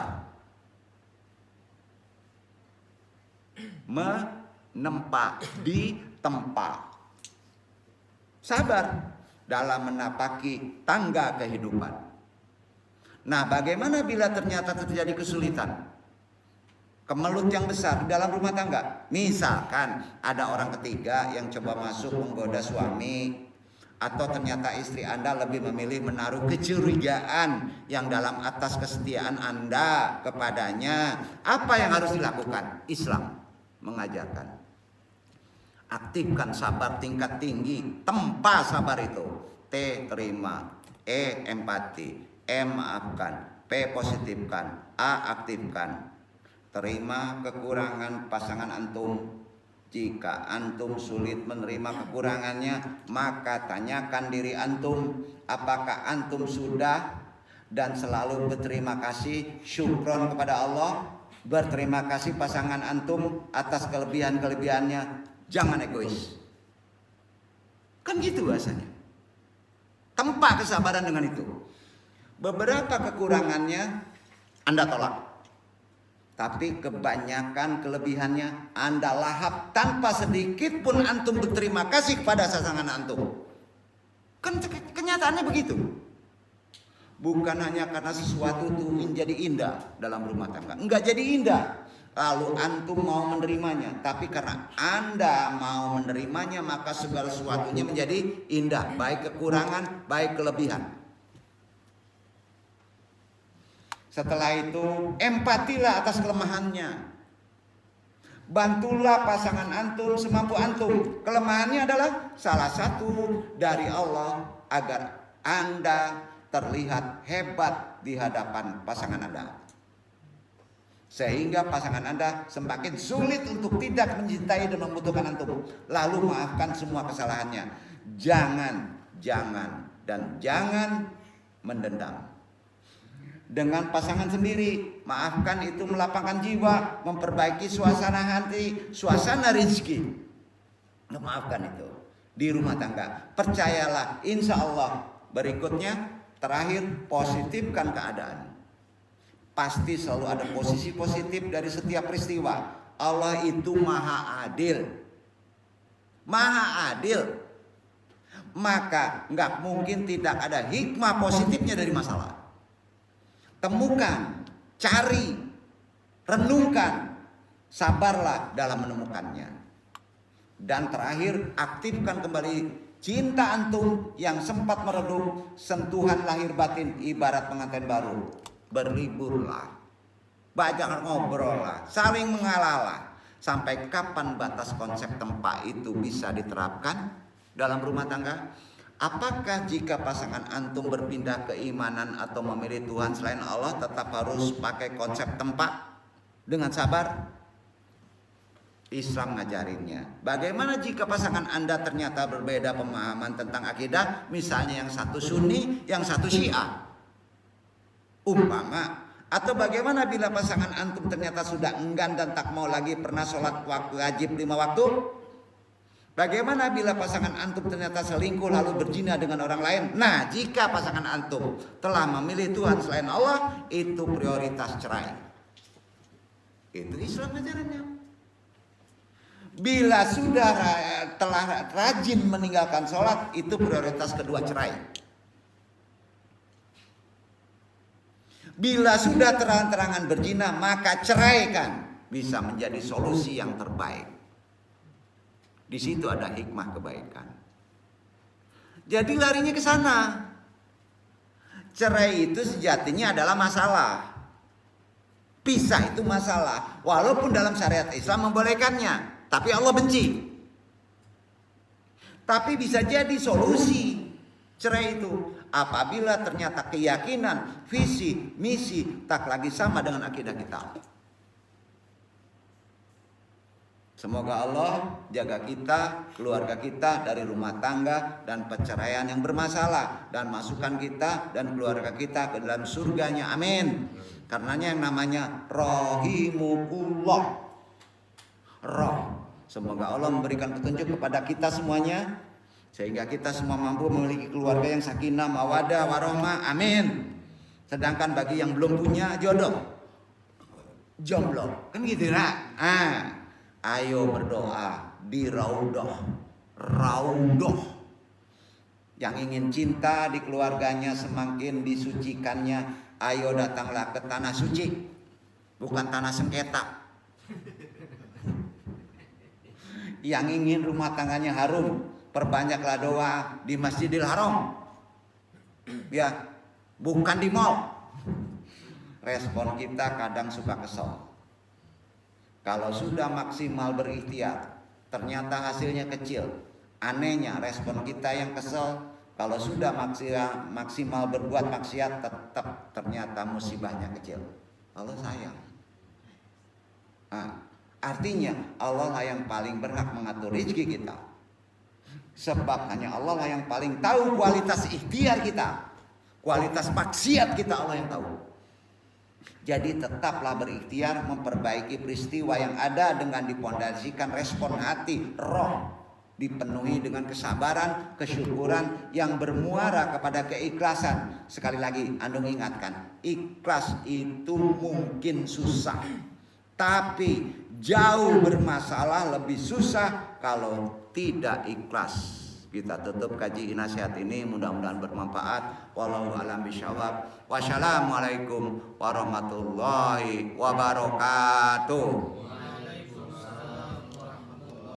Menempa, ditempa. Sabar dalam menapaki tangga kehidupan. Nah, bagaimana bila ternyata terjadi kesulitan? Kemelut yang besar dalam rumah tangga. Misalkan ada orang ketiga yang coba masuk menggoda suami, atau ternyata istri Anda lebih memilih menaruh kecurigaan yang dalam atas kesetiaan Anda kepadanya. Apa yang harus dilakukan? Islam mengajarkan. Aktifkan sabar tingkat tinggi, tempa sabar itu. T terima, E empati, M maafkan, P positifkan, A aktifkan. Terima kekurangan pasangan antum. Jika antum sulit menerima kekurangannya, maka tanyakan diri antum, apakah antum sudah dan selalu berterima kasih, syukron kepada Allah, berterima kasih pasangan antum atas kelebihan-kelebihannya. Jangan egois. Kan gitu bahasanya. Tempa kesabaran dengan itu. Beberapa kekurangannya Anda tolak, tapi kebanyakan kelebihannya Anda lahap tanpa sedikit pun antum berterima kasih kepada pasangan antum. Kan kenyataannya begitu. Bukan hanya karena sesuatu itu menjadi indah dalam rumah tangga, enggak jadi indah lalu antum mau menerimanya, tapi karena Anda mau menerimanya maka segala sesuatunya menjadi indah, baik kekurangan, baik kelebihan. Setelah itu empatilah atas kelemahannya. Bantulah pasangan antum semampu antum. Kelemahannya adalah salah satu dari Allah agar Anda terlihat hebat di hadapan pasangan Anda. Sehingga pasangan Anda semakin sulit untuk tidak mencintai dan membutuhkan antum. Lalu maafkan semua kesalahannya. Jangan mendendam. Dengan pasangan sendiri, maafkan itu melapangkan jiwa, memperbaiki suasana hati, suasana rezeki. Maafkan itu di rumah tangga. Percayalah, insya Allah berikutnya terakhir positifkan keadaan. Pasti selalu ada posisi positif dari setiap peristiwa. Allah itu maha adil. Maha adil. Maka nggak mungkin tidak ada hikmah positifnya dari masalah. Temukan, cari, renungkan, sabarlah dalam menemukannya. Dan terakhir, aktifkan kembali cinta antum yang sempat meredup. Sentuhan lahir batin ibarat pengantin baru. Berliburlah, banyak ngobrol lah, saling mengalah. Sampai kapan batas konsep tempat itu bisa diterapkan dalam rumah tangga? Apakah jika pasangan antum berpindah keimanan atau memilih Tuhan selain Allah tetap harus pakai konsep tempat dengan sabar? Islam ngajarinnya. Bagaimana jika pasangan Anda ternyata berbeda pemahaman tentang akidah, misalnya yang satu Sunni, yang satu Syiah, umpama. Atau bagaimana bila pasangan antum ternyata sudah enggan dan tak mau lagi pernah sholat waktu wajib 5 waktu? Bagaimana bila pasangan antum ternyata selingkuh lalu berzina dengan orang lain? Nah, jika pasangan antum telah memilih Tuhan selain Allah, itu prioritas cerai. Itu Islam ajarannya. Bila sudah telah rajin meninggalkan sholat, itu prioritas kedua, cerai. Bila sudah terang-terangan berzina, maka ceraikan. Bisa menjadi solusi yang terbaik. Di situ ada hikmah kebaikan. Jadi larinya ke sana. Cerai itu sejatinya adalah masalah. Pisah itu masalah. Walaupun dalam syariat Islam membolehkannya, tapi Allah benci. Tapi bisa jadi solusi cerai itu apabila ternyata keyakinan, visi, misi tak lagi sama dengan akidah kita. Semoga Allah jaga kita, keluarga kita dari rumah tangga dan perceraian yang bermasalah, dan masukkan kita dan keluarga kita ke dalam surganya. Amin. Karenanya yang namanya Rahimukullah, Roh. Semoga Allah memberikan petunjuk kepada kita semuanya, sehingga kita semua mampu memiliki keluarga yang sakinah, mawadah, warahmah. Amin. Sedangkan bagi yang belum punya jodoh, jomblo, kan gitu nak. Ayo berdoa di Raudhah. Yang ingin cinta di keluarganya semakin disucikannya, ayo datanglah ke tanah suci, bukan tanah sengketa. Yang ingin rumah tangganya harum, perbanyaklah doa di Masjidil Haram. Ya, bukan di mall. Respon kita kadang suka kesal. Kalau sudah maksimal berikhtiar, ternyata hasilnya kecil. Anehnya respon kita yang kesel. Kalau sudah maksimal berbuat maksiat, tetap ternyata musibahnya kecil. Allah sayang. Artinya Allah lah yang paling berhak mengatur rezeki kita. Sebab hanya Allah lah yang paling tahu kualitas ikhtiar kita. Kualitas maksiat kita Allah yang tahu. Jadi tetaplah berikhtiar memperbaiki peristiwa yang ada dengan dipondasikan respon hati, roh, dipenuhi dengan kesabaran, kesyukuran yang bermuara kepada keikhlasan. Sekali lagi Andung ingatkan, ikhlas itu mungkin susah, tapi jauh bermasalah, lebih susah kalau tidak ikhlas. Kita tutup kaji nasihat ini, mudah-mudahan bermanfaat. Wallahu a'lam bishawab. Wassalamualaikum warahmatullahi wabarakatuh.